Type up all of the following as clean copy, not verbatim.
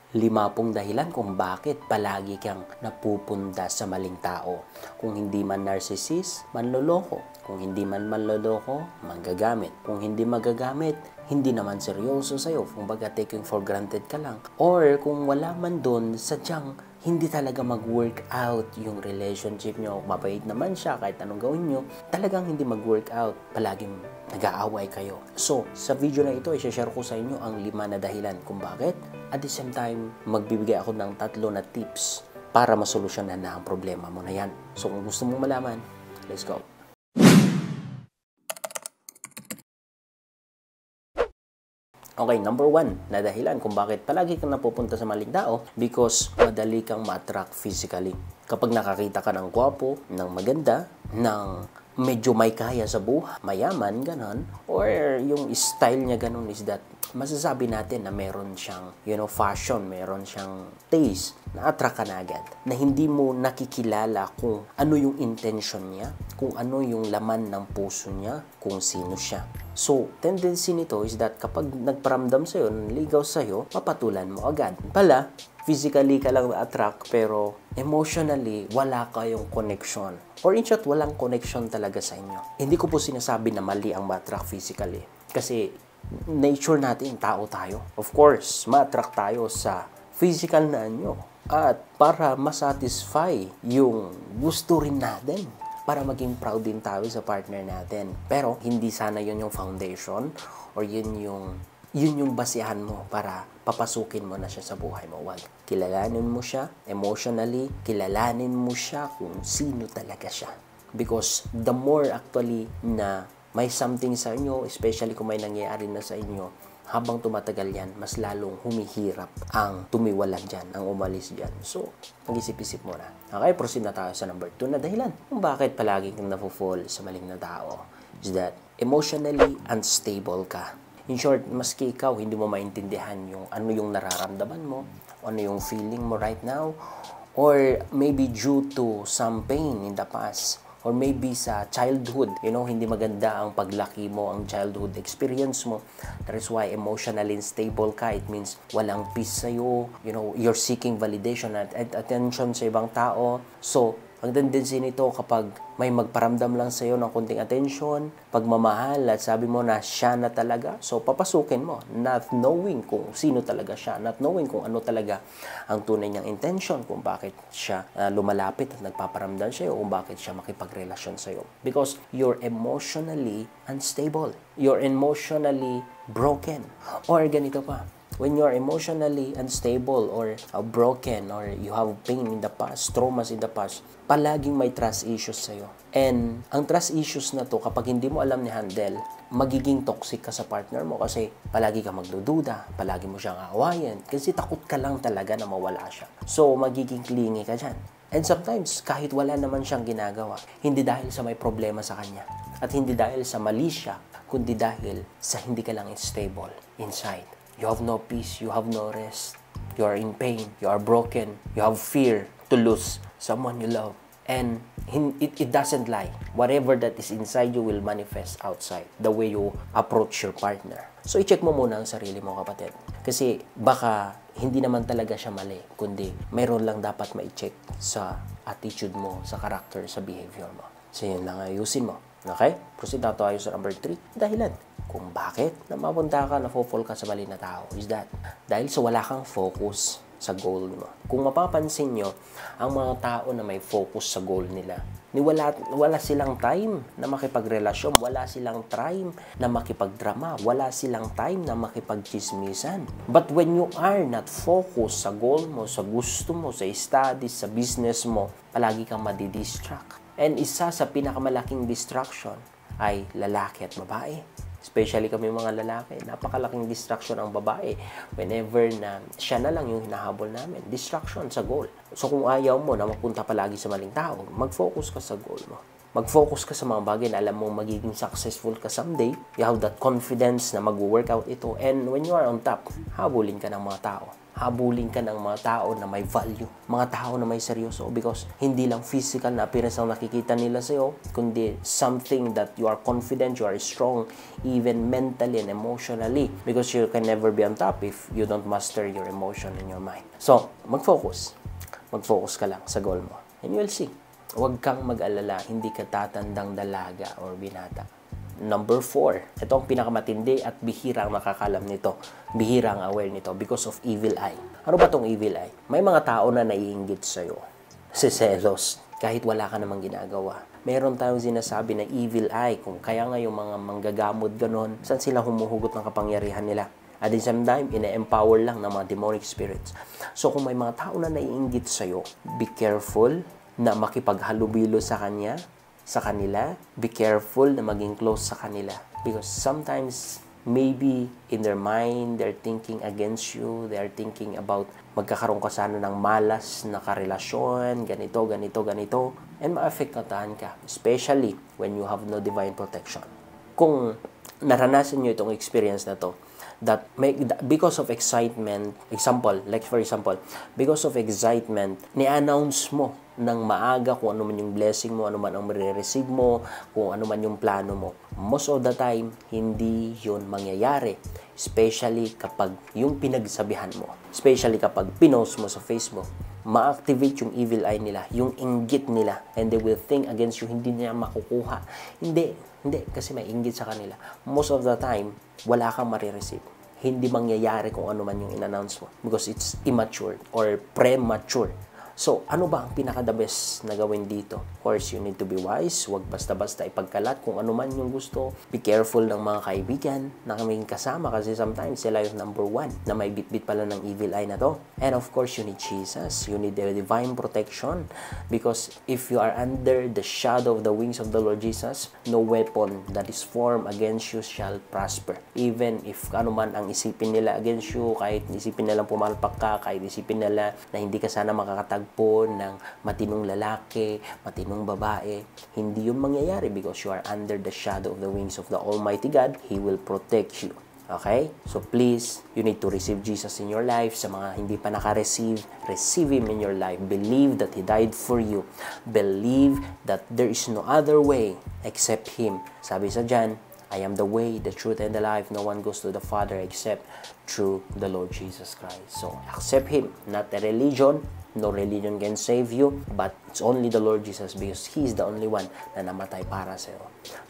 50 dahilan kung bakit palagi kang napupunta sa maling tao. Kung hindi man narcissist, manloloko. Kung hindi man manloloko, manggagamit. Kung hindi magagamit, hindi naman seryoso sa'yo. Kumbaga, taking for granted ka lang. Or kung wala man doon, sadyang hindi talaga mag-work out yung relationship nyo. Mabait naman siya kahit anong gawin nyo, talagang hindi mag-work out. Palaging nag-aaway kayo. So, sa video na ito, i-share ko sa inyo ang 5 na dahilan kung bakit. At the same time, magbibigay ako ng 3 na tips para masolusyonan na ang problema mo na yan. So, kung gusto mong malaman, let's go. Okay, number 1 na dahilan kung bakit palagi kang napupunta sa maling tao, because madali kang ma-attract physically. Kapag nakakita ka ng gwapo, ng maganda, ng medyo may kaya sa buhay, mayaman, ganon, or yung style niya ganon is that, masasabi natin na meron siyang, fashion, meron siyang taste, na-attract ka na agad. Na hindi mo nakikilala kung ano yung intention niya, kung ano yung laman ng puso niya, kung sino siya. So, tendency nito is that kapag nagparamdam sa'yo, naligaw sa'yo, papatulan mo agad. Pala, physically ka lang na-attract, pero emotionally, wala kayong connection. Or in short, walang connection talaga sa inyo. Hindi ko po sinasabi na mali ang ma-attract physically. Kasi, nature natin, tao tayo. Of course, ma-attract tayo sa physical na anyo. At para masatisfy yung gusto rin natin, para maging proud din tayo sa partner natin. Pero hindi sana yun yung foundation or yun yung basihan mo para papasukin mo na siya sa buhay mo. Wag. Kilalanin mo siya emotionally, kilalanin mo siya kung sino talaga siya. Because the more actually na may something sa inyo, especially kung may nangyayari na sa inyo, habang tumatagal yan, mas lalong humihirap ang tumiwalag dyan, ang umalis dyan. So, mag-isip-isip mo na. Okay, proceed na tayo sa number 2 na dahilan kung bakit palagi kang nafo-fall sa maling na tao is that emotionally unstable ka. In short, maski ikaw, hindi mo maintindihan yung ano yung nararamdaman mo, ano yung feeling mo right now, or maybe due to some pain in the past, or maybe sa childhood, hindi maganda ang paglaki mo, ang childhood experience mo. That is why emotionally unstable ka. It means walang peace sa'yo. You're seeking validation at attention sa ibang tao. So, ang tendency nito kapag may magparamdam lang sa'yo ng konting attention, pagmamahal, at sabi mo na siya na talaga, so papasukin mo, not knowing kung sino talaga siya, not knowing kung ano talaga ang tunay niyang intention, kung bakit siya lumalapit at nagpaparamdam sa'yo, kung bakit siya makipagrelasyon sa'yo. Because you're emotionally unstable. You're emotionally broken. Or ganito pa, when you are emotionally unstable or broken or you have pain in the past, traumas in the past, palaging may trust issues sa'yo. And ang trust issues na to, kapag hindi mo alam ni handle, magiging toxic ka sa partner mo kasi palagi ka magdududa, palagi mo siyang aawayan kasi takot ka lang talaga na mawala siya. So, magiging clingy ka dyan. And sometimes, kahit wala naman siyang ginagawa, hindi dahil sa may problema sa kanya at hindi dahil sa mali siya, kundi dahil sa hindi ka lang stable inside. You have no peace, you have no rest, you are in pain, you are broken, you have fear to lose someone you love. And it doesn't lie. Whatever that is inside you will manifest outside, the way you approach your partner. So, i-check mo muna ang sarili mo, kapatid. Kasi baka hindi naman talaga siya mali, kundi mayroon lang dapat ma-check sa attitude mo, sa character, sa behavior mo. So, yun lang ayusin mo. Okay? Proceed na tayo sa number 3. Dahilan kung bakit mapunta ka, na-fall ka sa mali na tao is that dahil sa wala kang focus sa goal mo. Kung mapapansin nyo, ang mga tao na may focus sa goal nila, wala silang time na makipagrelasyon, wala silang time na makipagdrama, wala silang time na makipagchismisan. But when you are not focused sa goal mo, sa gusto mo, sa studies, sa business mo, palagi kang madidistract. And isa sa pinakamalaking distraction ay lalaki at babae. Especially kami mga lalaki, napakalaking distraction ang babae whenever na siya na lang yung hinahabol namin. Distraction sa goal. So kung ayaw mo na mapunta palagi sa maling tao, mag-focus ka sa goal mo. Mag-focus ka sa mga bagay na alam mo magiging successful ka someday. You have that confidence na mag-workout ito. And when you are on top, habulin ka ng mga tao. Habulin ka ng mga tao na may value. Mga tao na may seryoso. Because hindi lang physical na appearance ang nakikita nila sa'yo, kundi something that you are confident, you are strong, even mentally and emotionally. Because you can never be on top if you don't master your emotion and your mind. So, mag-focus. Mag-focus ka lang sa goal mo. And you will see. Huwag kang mag-alala, hindi ka tatandang dalaga or binata. Number 4, ito ang pinakamatindi at bihira ang nakakalam nito. Bihira ang aware nito because of evil eye. Ano ba tong evil eye? May mga tao na naiinggit sa'yo. Selos. Kahit wala ka namang ginagawa. Meron tayong sinasabi na evil eye. Kung kaya nga yung mga manggagamot ganon, saan sila humuhugot ng kapangyarihan nila? At the same time, ina-empower lang ng mga demonic spirits. So kung may mga tao na naiinggit sa'yo, be careful na makipaghalubilo sa kanila. Be careful na maging close sa kanila. Because sometimes, maybe in their mind, they're thinking against you. They're thinking about magkakaroon ka sana ng malas na karelasyon, ganito. And ma-affectahan ka. Especially when you have no divine protection. Kung naranasan nyo itong experience na to, because of excitement, because of excitement, ni-announce mo ng maaga kung ano man yung blessing mo, ano man ang marireceive mo, kung ano man yung plano mo. Most of the time, hindi yun mangyayari. Especially kapag yung pinagsabihan mo. Especially kapag pinost mo sa Facebook, ma-activate yung evil eye nila, yung inggit nila, and they will think against you, hindi niya makukuha. Hindi, kasi may inggit sa kanila. Most of the time, wala kang marireceive. Hindi mangyayari kung ano man yung in-announce mo because it's immature or premature. So, ano ba ang pinaka-the best na gawin dito? Of course, you need to be wise. Huwag basta-basta ipagkalat kung ano man yung gusto. Be careful ng mga kaibigan na kaming kasama kasi sometimes sila yung number 1 na may bit-bit pala ng evil eye na to. And of course, you need Jesus. You need the divine protection because if you are under the shadow of the wings of the Lord Jesus, no weapon that is formed against you shall prosper. Even if ano man ang isipin nila against you, kahit isipin nilang pumalpak ka, kahit isipin nila na hindi ka sana makakatagpo ng matinong lalaki, matinong babae, hindi yun mangyayari because you are under the shadow of the wings of the Almighty God. He will protect you. Okay? So please, you need to receive Jesus in your life. Sa mga hindi pa naka-receive, receive Him in your life. Believe that He died for you. Believe that there is no other way except Him. Sabi sa John, I am the way, the truth, and the life. No one goes to the Father except through the Lord Jesus Christ. So, accept Him, not a religion. No religion can save you, but it's only the Lord Jesus because He is the only one na namatay para sa'yo.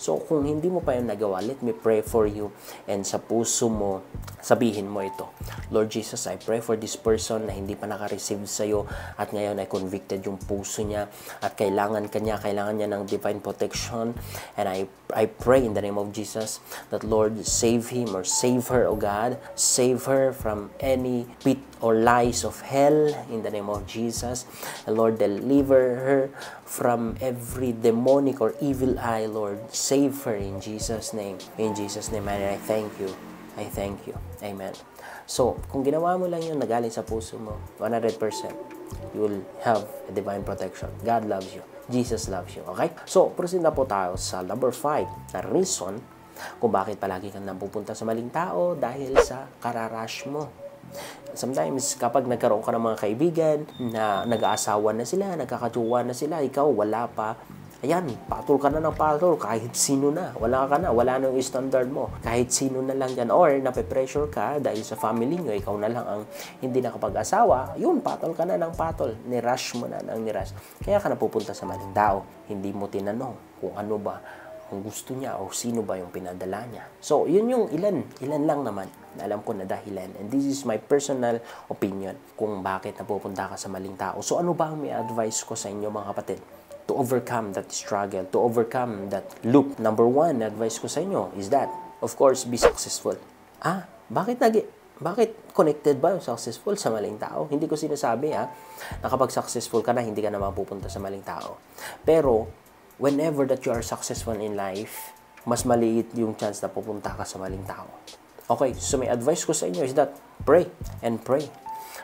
So, kung hindi mo pa yung nagawa, let me pray for you and sa puso mo, sabihin mo ito. Lord Jesus, I pray for this person na hindi pa naka-receive sa'yo at ngayon ay convicted yung puso niya at kailangan niya ng divine protection. And I pray in the name of Jesus that Lord, save him or save her, O God. Save her from any pit or lies of hell in the name of Jesus. And Lord, deliver her from every demonic or evil eye, Lord. Save her in Jesus' name. In Jesus' name, and I thank you. I thank you. Amen. So, kung ginawa mo lang yun, nagaling sa puso mo, 100%, you will have a divine protection. God loves you. Jesus loves you. Okay? So, proceed na po tayo sa number 5 na reason kung bakit palagi kang napupunta sa maling tao dahil sa kararash mo. Sometimes, kapag nagkaroon ka ng mga kaibigan na nag-aasawa na sila, nagkakatuwa na sila, ikaw wala pa, ayan, patol ka na ng patol, kahit sino na, wala na yung standard mo, kahit sino na lang yan, or nape-pressure ka dahil sa family nyo, ikaw na lang ang hindi nakapag-asawa, yun, patol ka na ng patol, nirush mo na ng nirush. Kaya ka napupunta sa maling tao, hindi mo tinanong kung ano ba ang gusto niya o sino ba yung pinadala niya. So, yun yung ilan lang naman na alam ko na dahilan. And this is my personal opinion kung bakit napupunta ka sa maling tao. So, ano ba ang may advice ko sa inyo mga kapatid? To overcome that struggle, to overcome that loop. Number 1, advice ko sa inyo is that, of course, be successful. Bakit connected ba yung successful sa maling tao? Hindi ko sinasabi na kapag successful ka na, hindi ka na mapupunta sa maling tao. Pero, whenever that you are successful in life, mas maliit yung chance na pupunta ka sa maling tao. Okay, so may advice ko sa inyo is that pray and pray.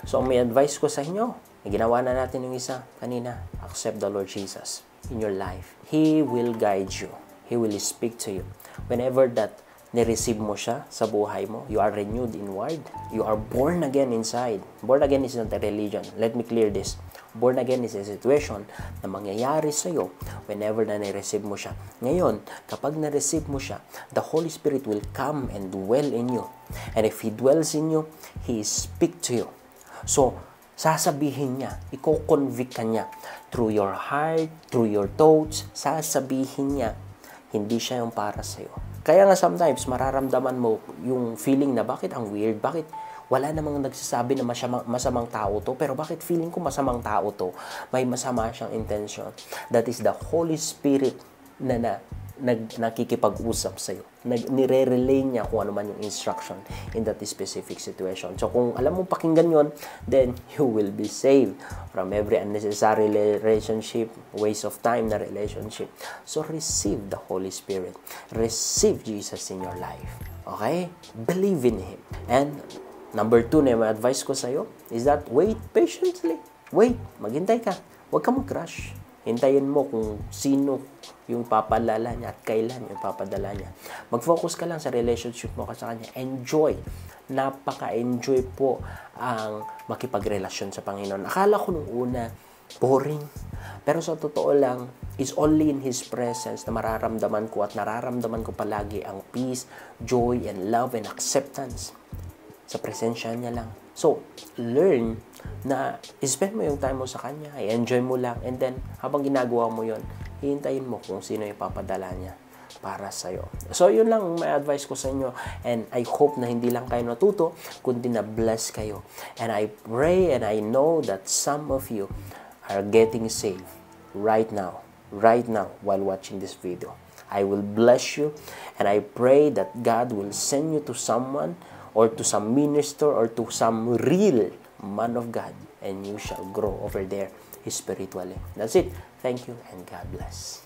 So, ang may advice ko sa inyo, ginawa na natin yung isa kanina, accept the Lord Jesus in your life. He will guide you. He will speak to you. Whenever that ni-receive mo siya sa buhay mo, you are renewed inward. You are born again inside. Born again is not a religion. Let me clear this. Born again is a situation na mangyayari sa'yo whenever na ni-receive mo siya. Ngayon, kapag na-receive mo siya, the Holy Spirit will come and dwell in you. And if He dwells in you, He speak to you. So, sasabihin niya, i-convict ka niya through your heart, through your thoughts, sasabihin niya, hindi siya yung para sa'yo. Kaya nga sometimes, mararamdaman mo yung feeling na bakit ang weird, bakit wala namang nagsasabi na masamang tao to, pero bakit feeling ko masamang tao to? May masama siyang intention. That is the Holy Spirit na nakikipag-usap sa'yo. Nire-relay niya kung ano man yung instruction in that specific situation. So kung alam mo pakinggan yon, then you will be saved from every unnecessary relationship, waste of time na relationship. So receive the Holy Spirit. Receive Jesus in your life. Okay? Believe in Him. And number 2 na yung advice ko sa'yo is that wait patiently. Wait, maghintay ka. Huwag ka mag-rush. Hintayin mo kung sino yung papalala niya at kailan yung papadala niya. Mag-focus ka lang sa relationship mo sa Kanya. Enjoy. Napaka-enjoy po ang makipagrelasyon sa Panginoon. Akala ko nung una, boring. Pero sa totoo lang, is only in His presence na mararamdaman ko at nararamdaman ko palagi ang peace, joy, and love and acceptance. Sa presensya niya lang. So, learn na spend mo yung time mo sa Kanya, i-enjoy mo lang, and then, habang ginagawa mo yon, hihintayin mo kung sino yung papadala niya para sa'yo. So, yun lang may advice ko sa inyo, and I hope na hindi lang kayo natuto, kundi na bless kayo. And I pray and I know that some of you are getting saved right now, while watching this video. I will bless you, and I pray that God will send you to someone or to some minister, or to some real man of God, and you shall grow over there spiritually. That's it. Thank you, and God bless.